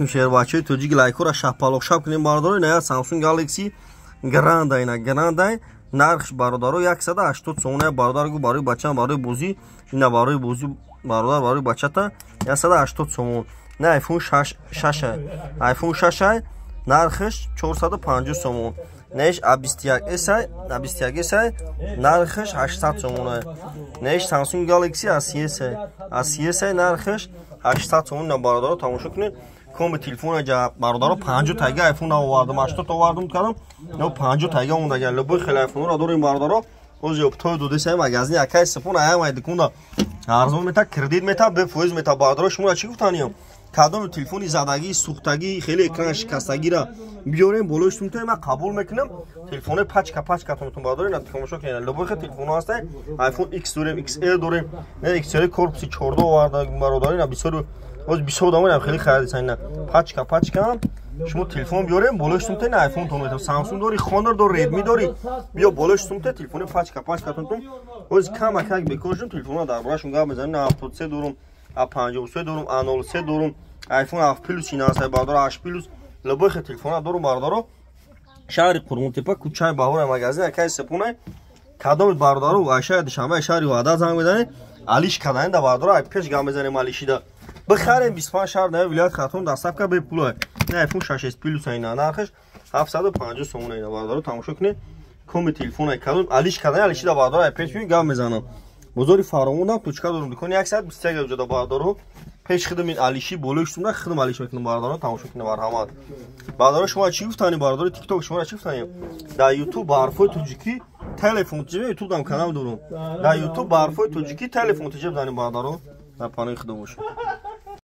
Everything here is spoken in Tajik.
Şehrbahçe Tocik Laykora şahpaloq şap کنیم باردارو نه سامسونگ گالاکسی گراند اینا گراند نرخش باردارو 180 سونه باردار گو برای بچه‌ها برای بوزی اینا برای بوزی باردار برای بچه تا 180 سومون نه آیفون 6 آیفون 6 نرخش 450 سومون نهش 21 اس 21 اس نرخش 800 سومونه نهش سامسونگ گالاکسی اس نرخش 800 سومون باردارو تماشا کنید کم تلفن جا باردارو 50 تاگه آیفون آوردم 80 آوردم کردم نه 50 تاگه اون دیگه لبای خیلی آیفون رو داریم باردارو اوز یوب تو دو دسته مغازنی اکای سپون آیا ماید کنه ارزون میتا کردیت میتا به فوز میتا باردارو شما چی گفتانیم کادوم تلفنی زدگی سوختگی خیلی اکران شکستگی را بیاریم بولوشتون تو من قبول میکنم تلفن پچ کاتون بارداری نه تماشا کنین لبای خیلی تلفن هست آیفون ایکس داریم ایکس ال داریم نه ایکس ال کورپسی 14 آوردم بارداری نه 22 اوز 22 دامون خیلی خریدین نه پچ کام شما تلفن بیاریم بولوشتون تو آیفون تو میتونم سامسونگ داری خاندر داری ردمی داری بیا بولوشتون تو تلفن پچ کاتون تو اوز کم بکوشم تلفن در براشون گام بزنین 73 دارم A53 دارم A03 دارم آیفون 7 پلوس اینا هست باردار 8 پلوس لبای خیلی تلفن دارم باردارو شهر قرمون تپه کوچه باور مغازه اکای سپونه کدام باردارو و شاید شنبه شهری وعده زنگ بزنید علیش کداین دا باردارو ای پیش گام بزنیم علیشی دا بخریم 25 شهر نه ولایت خاتون دستاب که به پول نه آیفون 6 پلوس اینا نرخش 750 سومون اینا باردارو تماشا کنید کم تلفن کدام علیش کداین علیشی دا باردارو ای پیش گام بزنم بزرگی فراموندم توچکا دارم دکان 123 جدا باردارو پیش خدمت علیشی بولوشتون خدمت علیش میکنم باردارو تماشا کنید مرحمت باردارو شما چی گفتانی باردارو تیک توک شما چی گفتانی در یوتیوب حرفای توجیکی تلفن تجیب یوتیوب دام کانال دارم در یوتیوب حرفای توجیکی تلفن تجیب داریم باردارو در پانه خدمت